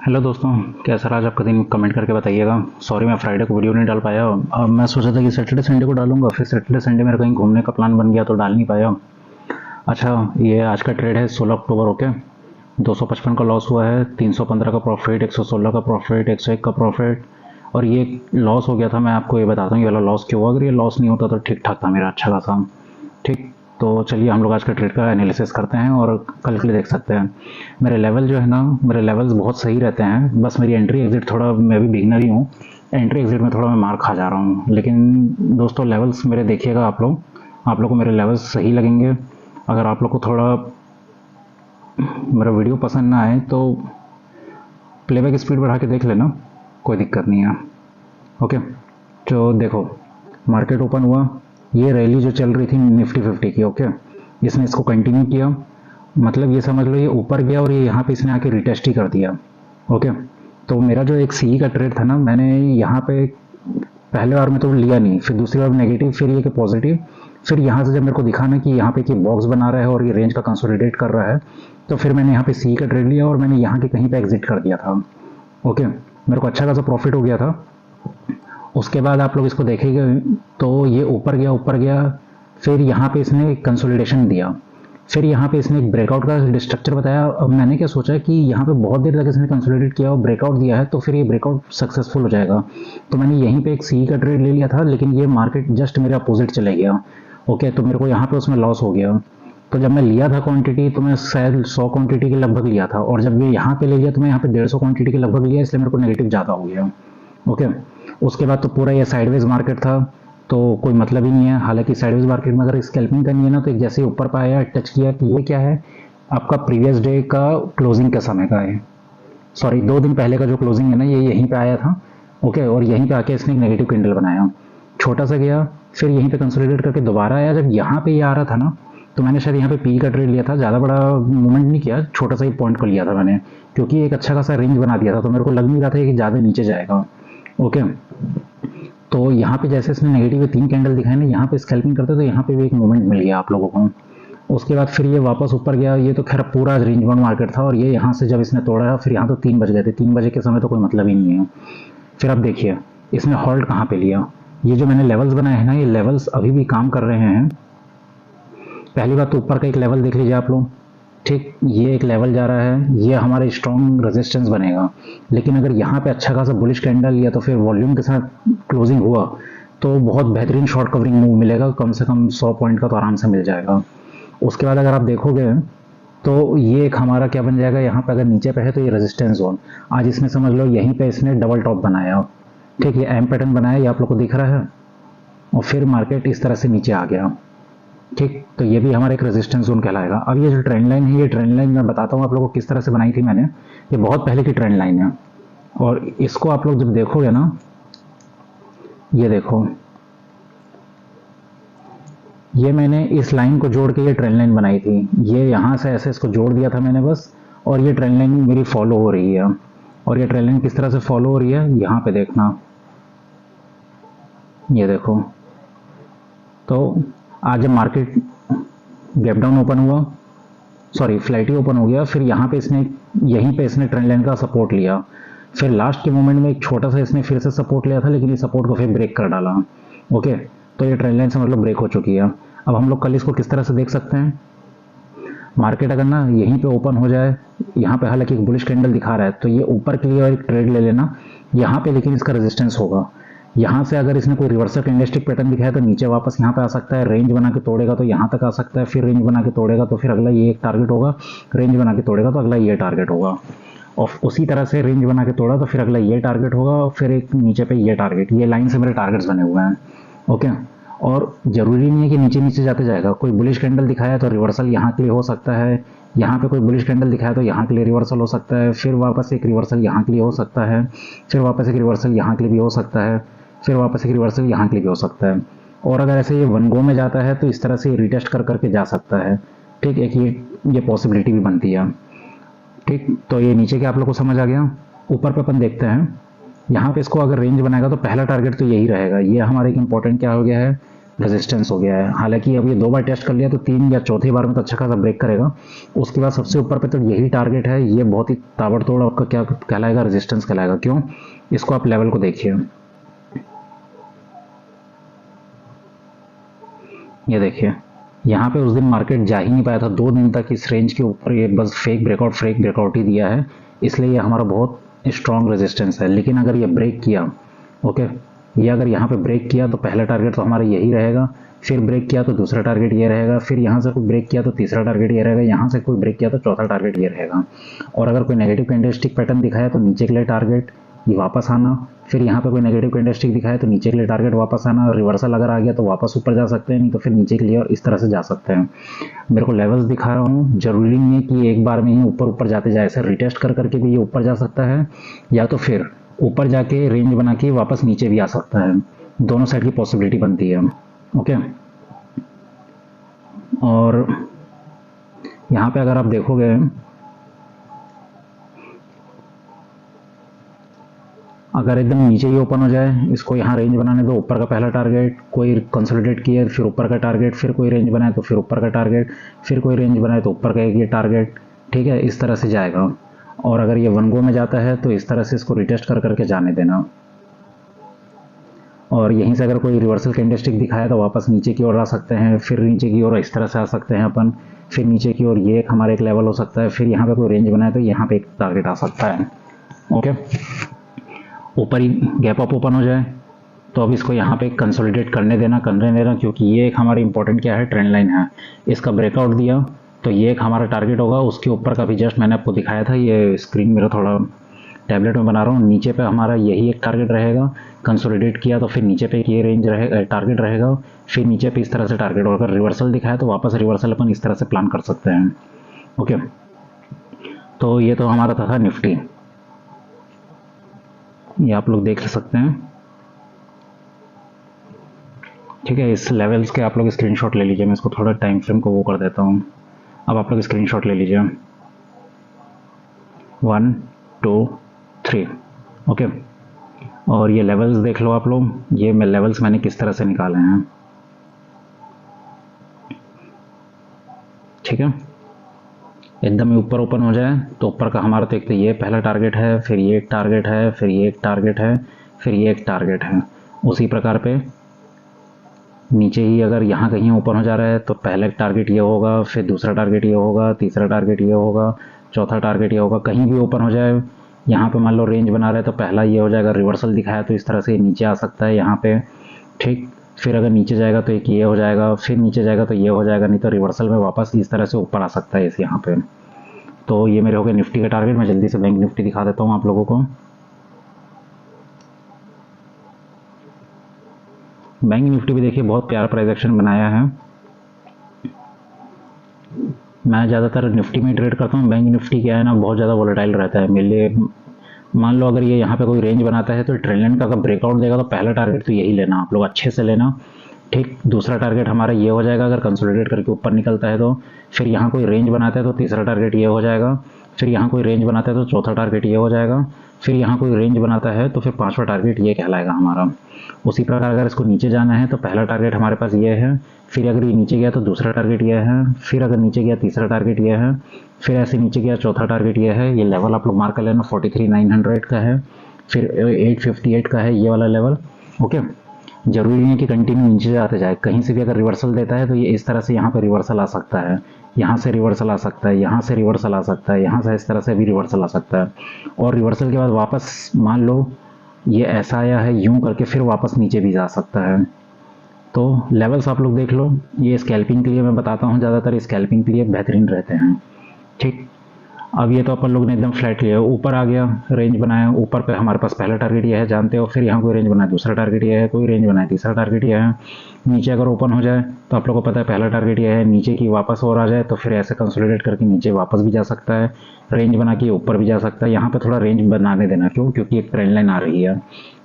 Hello दोस्तों, कैसा रहा आज आपका दिन? कमेंट करके बताइएगा। सॉरी मैं फ्राइडे को वीडियो नहीं डाल पाया। अब मैं सोचा था कि सैटरडे संडे को डालूंगा, फिर सैटरडे संडे मेरा कहीं घूमने का प्लान बन गया तो डाल नहीं पाया। अच्छा, ये आज का ट्रेड है 16 अक्टूबर। ओके, 255 का लॉस हुआ है, 315 का प्रॉफिट, 116 का प्रॉफिट, 101 का प्रॉफिट। और ये लॉस हो गया था, मैं आपको ये बताता हूँ ये वाला लॉस क्यों हुआ। अगर ये लॉस नहीं होता तो ठीक ठाक था मेरा, अच्छा खासा। ठीक, तो चलिए हम लोग आज का ट्रेड का एनालिसिस करते हैं और कल के लिए देख सकते हैं। मेरे लेवल जो है ना, मेरे लेवल्स बहुत सही रहते हैं, बस मेरी एंट्री एग्जिट थोड़ा, मैं भी बिगनर ही हूँ। एंट्री एग्जिट में थोड़ा मैं मार खा जा रहा हूँ, लेकिन दोस्तों लेवल्स मेरे देखिएगा आप लोग को मेरे लेवल्स सही लगेंगे। अगर आप लोग को थोड़ा मेरा वीडियो पसंद ना आए तो प्लेबैक स्पीड बढ़ा के देख लेना, कोई दिक्कत नहीं है। ओके, तो देखो मार्केट ओपन हुआ, ये रैली जो चल रही थी निफ्टी 50 की, ओके, इसने इसको कंटिन्यू किया। मतलब ये समझ लो ये ऊपर गया और ये यहाँ पे इसने आके रिटेस्ट ही कर दिया। ओके, तो मेरा जो एक सी का ट्रेड था ना, मैंने यहाँ पे पहले बार में तो लिया नहीं, फिर दूसरी बार नेगेटिव, फिर ये कि पॉजिटिव। फिर यहाँ से जब मेरे को दिखा ना कि यहाँ पे कि बॉक्स बना रहा है और ये रेंज का कंसोलिडेट कर रहा है, तो फिर मैंने यहाँ पे सी का ट्रेड लिया और मैंने यहाँ के कहीं पे एग्जिट कर दिया था। ओके, मेरे को अच्छा खासा प्रॉफिट हो गया था। उसके बाद आप लोग इसको देखेंगे तो ये ऊपर गया, फिर यहाँ पे इसने कंसोलिडेशन दिया, फिर यहाँ पे इसने एक ब्रेकआउट का स्ट्रक्चर बताया। अब मैंने क्या सोचा कि यहाँ पे बहुत देर तक इसने कंसोलिडेट किया और ब्रेकआउट दिया है, तो फिर ये ब्रेकआउट सक्सेसफुल हो जाएगा। तो मैंने यहीं पे एक सी का ट्रेड ले लिया था, लेकिन ये मार्केट जस्ट मेरे अपोजिट चले गया। ओके, तो मेरे को यहाँ पे उसमें लॉस हो गया। तो जब मैं लिया था क्वांटिटी तो मैं शायद 100 क्वांटिटी के लगभग लिया था, और जब ये यहाँ पे ले लिया तो मैं यहाँ पे 150 क्वांटिटी के लगभग लिया, इसलिए मेरे को नेगेटिव ज़्यादा हो गया। ओके, उसके बाद तो पूरा ये साइडवेज मार्केट था, तो कोई मतलब ही नहीं है। हालांकि साइडवेज मार्केट में अगर स्कैल्पिंग करनी है ना, तो एक जैसे ही ऊपर पाया टच किया कि ये क्या है, आपका प्रीवियस डे का क्लोजिंग का समय का है, सॉरी 2 दिन पहले का जो क्लोजिंग है ना, ये यहीं पे आया था। ओके, और यहीं पे आके इसने एक नेगेटिव कैंडल बनाया, छोटा सा गया, फिर यहीं पे कंसोलिडेट करके दोबारा आया। जब यहाँ पे ये आ रहा था ना, तो मैंने शायद यहाँ पे पी का ट्रेड लिया था, ज़्यादा बड़ा मूवमेंट नहीं किया, छोटा सा ही पॉइंट को लिया था मैंने, क्योंकि एक अच्छा खासा रेंज बना दिया था, तो मेरे को लग नहीं रहा था कि ज़्यादा नीचे जाएगा। ओके, तो यहाँ पे जैसे इसने नेगेटिव 3 कैंडल दिखाए ना, यहाँ पे स्कैल्पिंग करते तो यहाँ पे भी एक मोमेंट मिल गया आप लोगों को। उसके बाद फिर ये वापस ऊपर गया, ये तो खैर पूरा रेंज बाउंड मार्केट था, और ये यहाँ से जब इसने तोड़ा फिर यहाँ तो 3 बज गए थे, 3 बजे के समय तो कोई मतलब ही नहीं है। फिर आप देखिए इसने हॉल्ट कहाँ पे लिया। ये जो मैंने लेवल्स बनाए हैं ना, ये लेवल्स अभी भी काम कर रहे हैं। पहली बात तो ऊपर का एक लेवल देख लीजिए आप लोग, ठीक, ये एक लेवल जा रहा है, ये हमारा स्ट्रॉन्ग रेजिस्टेंस बनेगा। लेकिन अगर यहाँ पे अच्छा खासा बुलिश कैंडल लिया तो फिर वॉल्यूम के साथ क्लोजिंग हुआ तो बहुत बेहतरीन शॉर्ट कवरिंग मूव मिलेगा, कम से कम 100 पॉइंट का तो आराम से मिल जाएगा। उसके बाद अगर आप देखोगे तो ये एक हमारा क्या बन जाएगा, यहाँ पे अगर नीचे पे है तो ये रेजिस्टेंस जोन, आज इसने समझ लो यहीं पे इसने डबल टॉप बनाया। ठीक, ये एम पैटर्न बनाया, ये आप लोग को दिख रहा है, और फिर मार्केट इस तरह से नीचे आ गया। ठीक, तो ये भी हमारा एक रेजिस्टेंस जोन कहलाएगा। अब ये जो ट्रेंड लाइन है, ये ट्रेंड लाइन मैं बताता हूँ आप लोगों को किस तरह से बनाई थी मैंने। ये बहुत पहले की ट्रेंड लाइन है, और इसको आप लोग जब देखोगे ना, ये देखो, ये मैंने इस लाइन को जोड़ के ये ट्रेंड लाइन बनाई थी, ये यहाँ से ऐसे इसको जोड़ दिया था मैंने बस, और ये ट्रेंड लाइन मेरी फॉलो हो रही है। और ये ट्रेंड लाइन किस तरह से फॉलो हो रही है, यहाँ पे देखना, ये देखो। तो आज जब मार्केट गैप डाउन ओपन हुआ, सॉरी फ्लैटी ओपन हो गया, फिर यहाँ पे इसने यहीं पे इसने ट्रेंड लाइन का सपोर्ट लिया, फिर लास्ट के मोमेंट में एक छोटा सा इसने फिर से सपोर्ट लिया था, लेकिन ये सपोर्ट को फिर ब्रेक कर डाला। ओके, तो ये ट्रेंड लाइन से मतलब ब्रेक हो चुकी है। अब हम लोग कल इसको किस तरह से देख सकते हैं, मार्केट अगर ना यहीं पे ओपन हो जाए, यहाँ पे हालांकि एक बुलिश कैंडल दिखा रहा है, तो ये ऊपर के लिए और एक ट्रेड ले लेना यहाँ पे, लेकिन इसका रेजिस्टेंस होगा। यहाँ से अगर इसने कोई रिवर्सल कैंडलस्टिक पैटर्न दिखाया तो नीचे वापस यहाँ पे आ सकता है, रेंज बना के तोड़ेगा तो यहाँ तक आ सकता है, फिर रेंज बना के तोड़ेगा तो फिर अगला ये एक टारगेट होगा, रेंज बना के तोड़ेगा तो अगला ये टारगेट होगा, और उसी तरह से रेंज बना के तोड़ा तो फिर अगला ये टारगेट होगा, और फिर एक नीचे पे ये टारगेट। ये लाइन से मेरे टारगेट्स बने हुए हैं। ओके, और जरूरी नहीं है कि नीचे नीचे जाते जाएगा, कोई बुलिश कैंडल दिखाया तो रिवर्सल यहाँ के लिए हो सकता है, यहाँ पे कोई बुलिश कैंडल दिखाया तो यहाँ के लिए रिवर्सल हो सकता है, फिर वापस एक रिवर्सल यहाँ के लिए हो सकता है, फिर वापस एक रिवर्सल यहाँ के लिए भी हो सकता है, फिर वापस एक रिवर्सल यहाँ के लिए भी हो सकता है। और अगर ऐसे ये वन गो में जाता है तो इस तरह से रिटेस्ट कर करके जा सकता है। ठीक, एक ये पॉसिबिलिटी भी बनती है। ठीक, तो ये नीचे के आप लोग को समझ आ गया। ऊपर पे अपन देखते हैं, यहाँ पे इसको अगर रेंज बनाएगा तो पहला टारगेट तो यही रहेगा, ये हमारा एक इंपॉर्टेंट क्या हो गया है, रेजिस्टेंस हो गया है। हालांकि अब ये 2 बार टेस्ट कर लिया तो 3 या चौथी बार में तो अच्छा खासा ब्रेक करेगा। उसके बाद सबसे ऊपर पे तो यही टारगेट है, ये बहुत ही ताबड़तोड़ आपका क्या कहलाएगा, रेजिस्टेंस कहलाएगा। क्यों? इसको आप लेवल को देखिए, ये देखिए यहाँ पे उस दिन मार्केट जा ही नहीं पाया था, 2 दिन तक इस रेंज के ऊपर ये बस फेक ब्रेकआउट ही दिया है, इसलिए ये हमारा बहुत स्ट्रॉन्ग रेजिस्टेंस है। लेकिन अगर ये ब्रेक किया, ओके, ये अगर यहाँ पे ब्रेक किया तो पहला टारगेट तो हमारा यही रहेगा, फिर ब्रेक किया तो दूसरा टारगेट ये रहेगा, फिर यहाँ से कोई ब्रेक किया तो तीसरा टारगेट ये रहेगा, यहाँ से कोई ब्रेक किया तो चौथा टारगेट ये रहेगा। और अगर कोई नेगेटिव कैंडलस्टिक पैटर्न दिखाया तो नीचे के लिए टारगेट ये वापस आना, फिर यहाँ पे कोई नेगेटिव कैंडलस्टिक दिखाए तो नीचे के लिए टारगेट वापस आना, रिवर्सल अगर आ गया तो वापस ऊपर जा सकते हैं, नहीं तो फिर नीचे के लिए और इस तरह से जा सकते हैं। मेरे को लेवल्स दिखा रहा हूँ, जरूरी नहीं है कि एक बार में ही ऊपर जाते जाए, ऐसे रिटेस्ट कर करके भी ये ऊपर जा सकता है, या तो फिर ऊपर जाके रेंज बना के वापस नीचे भी आ सकता है। दोनों साइड की पॉसिबिलिटी बनती है, ओके। और यहाँ पे अगर आप देखोगे, अगर एकदम नीचे ही ओपन हो जाए, इसको यहाँ रेंज बनाने दो, ऊपर का पहला टारगेट, कोई कंसोलिडेट किया फिर ऊपर का टारगेट, फिर कोई रेंज बनाए तो फिर ऊपर का टारगेट, फिर कोई रेंज बनाए तो ऊपर का एक ये टारगेट, ठीक है, इस तरह से जाएगा। और अगर ये 1 गो में जाता है तो इस तरह से इसको रिटेस्ट कर करके जाने देना। और यहीं से अगर कोई रिवर्सल कैंडलस्टिक दिखाया तो वापस नीचे की ओर आ सकते हैं, फिर नीचे की ओर इस तरह से आ सकते हैं अपन, फिर नीचे की ओर ये एक हमारा एक लेवल हो सकता है, फिर यहाँ पे कोई रेंज बनाए तो यहाँ पे एक टारगेट आ सकता है, ओके। ऊपर ही गैप अप ओपन हो जाए तो अब इसको यहाँ पे कंसोलिडेट करने देना, क्योंकि ये एक हमारी इंपॉर्टेंट क्या है, ट्रेंड लाइन है। इसका ब्रेकआउट दिया तो ये एक हमारा टारगेट होगा, उसके ऊपर का भी जस्ट मैंने आपको दिखाया था, ये स्क्रीन मेरा थोड़ा टैबलेट में बना रहा हूँ, नीचे पे हमारा यही एक टारगेट रहेगा, कंसोलिडेट किया तो फिर नीचे पे ये रेंज रहेगा, टारगेट रहेगा, फिर नीचे पे इस तरह से टारगेट, और अगर रिवर्सल दिखाया तो वापस रिवर्सल अपन इस तरह से प्लान कर सकते हैं, ओके। तो ये तो हमारा था निफ्टी, ये आप लोग देख सकते हैं, ठीक है। इस लेवल्स के आप लोग स्क्रीनशॉट ले लीजिए, मैं इसको थोड़ा टाइम फ्रेम को वो कर देता हूँ। अब आप लोग स्क्रीनशॉट ले लीजिए, 1 2 3, ओके। और ये लेवल्स देख लो आप लोग, ये लेवल्स मैंने किस तरह से निकाले हैं, ठीक है। एकदम ही ऊपर ओपन हो जाए तो ऊपर का हमारा, तो एक तो ये पहला टारगेट है, फिर ये एक टारगेट है, फिर ये एक टारगेट है, फिर ये एक टारगेट है। उसी प्रकार पे नीचे ही अगर यहाँ कहीं ओपन हो जा रहा है तो पहला टारगेट ये होगा, फिर दूसरा टारगेट ये होगा, तीसरा टारगेट ये होगा, चौथा टारगेट ये होगा। कहीं भी ओपन हो जाए, यहाँ पे मान लो रेंज बना रहे तो पहला ये हो जाएगा, रिवर्सल दिखाया तो इस तरह से नीचे आ सकता है यहाँ पे, ठीक। फिर अगर नीचे जाएगा तो एक ये हो जाएगा, फिर नीचे जाएगा तो ये हो जाएगा, नहीं तो रिवर्सल में वापस इस तरह से ऊपर आ सकता है इस यहाँ पे। तो ये मेरे हो गए निफ्टी का टारगेट। मैं जल्दी से बैंक निफ्टी दिखा देता हूँ आप लोगों को। बैंक निफ्टी भी देखिए बहुत प्यारा प्राइस एक्शन बनाया है। मैं ज़्यादातर निफ्टी में ट्रेड करता हूँ। बैंक निफ्टी क्या है ना, बहुत ज़्यादा वोलेटाइल रहता है मेरे लिए। मान लो अगर ये यहाँ पे कोई रेंज बनाता है तो ट्रेंड लाइन का अगर ब्रेकआउट देगा तो पहला टारगेट तो यही लेना, आप लोग अच्छे से लेना, ठीक। दूसरा टारगेट हमारा ये हो जाएगा अगर कंसोलिडेट करके ऊपर निकलता है तो। फिर यहाँ कोई रेंज बनाता है तो तीसरा टारगेट ये हो जाएगा। फिर यहाँ कोई रेंज बनाता है तो चौथा टारगेट ये हो जाएगा। फिर यहाँ कोई रेंज बनाता है तो फिर पांचवा टारगेट ये कहलाएगा हमारा। उसी प्रकार अगर इसको नीचे जाना है तो पहला टारगेट हमारे पास ये है, फिर अगर ये नीचे गया तो दूसरा टारगेट ये है, फिर अगर नीचे गया तीसरा टारगेट ये है, फिर ऐसे नीचे गया चौथा टारगेट ये है। ये लेवल आप लोग मार्क कर लेना, 43,900 का है, फिर 858 का है ये वाला लेवल, ओके। जरूरी नहीं है कि कंटिन्यू नीचे जाते जाए, कहीं से भी अगर रिवर्सल देता है तो ये इस तरह से यहाँ पे रिवर्सल आ सकता है, यहाँ से रिवर्सल आ सकता है, यहाँ से रिवर्सल आ सकता है, यहाँ से इस तरह से भी रिवर्सल आ सकता है। और रिवर्सल के बाद वापस मान लो ये ऐसा आया है यूं करके, फिर वापस नीचे भी जा सकता है। तो लेवल्स आप लोग देख लो। ये स्कैल्पिंग के लिए मैं बताता हूँ, ज़्यादातर स्कैल्पिंग के लिए बेहतरीन रहते हैं, ठीक। अब ये तो अपन लोग ने एकदम फ्लैट लिया, ऊपर आ गया, रेंज बनाया, ऊपर पे हमारे पास पहला टारगेट ये है जानते हो, फिर यहाँ कोई रेंज बनाया, दूसरा टारगेट ये है, कोई रेंज बनाया, तीसरा टारगेट ये है। नीचे अगर ओपन हो जाए तो आप लोगों को पता है पहला टारगेट ये है, नीचे की वापस और आ जाए तो फिर ऐसे कंसोलिडेट करके नीचे वापस भी जा सकता है, रेंज बना के ऊपर भी जा सकता है। यहाँ पर थोड़ा रेंज बनाने देना, क्यों, क्योंकि एक ट्रेंड लाइन आ रही है,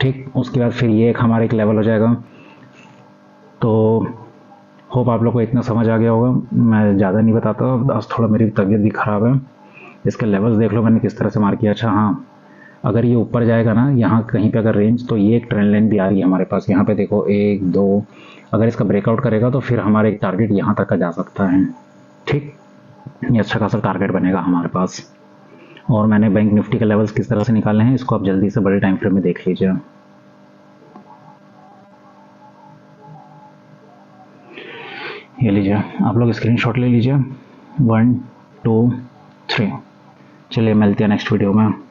ठीक। उसके बाद फिर ये एक हमारा एक लेवल हो जाएगा। तो होप आप लोग को इतना समझ आ गया होगा, मैं ज़्यादा नहीं बताता, आज थोड़ा मेरी तबीयत भी ख़राब है। इसके लेवल्स देख लो मैंने किस तरह से मार्क किया। अच्छा हाँ, अगर ये ऊपर जाएगा ना यहाँ कहीं पे अगर रेंज, तो ये एक ट्रेंड लाइन भी आ रही है हमारे पास। यहाँ पे देखो 1 2, अगर इसका ब्रेकआउट करेगा तो फिर हमारा एक टारगेट यहाँ तक का जा सकता है। ठीक, ये अच्छा खासा टारगेट बनेगा हमारे पास। और मैंने बैंक निफ्टी के लेवल्स किस तरह से निकाले हैं इसको आप जल्दी से बड़े टाइम फ्रेम में देख लीजिए। ये लीजिए, आप लोग स्क्रीनशॉट ले लीजिए। 1 2 3। चलिए मिलते हैं नेक्स्ट वीडियो में।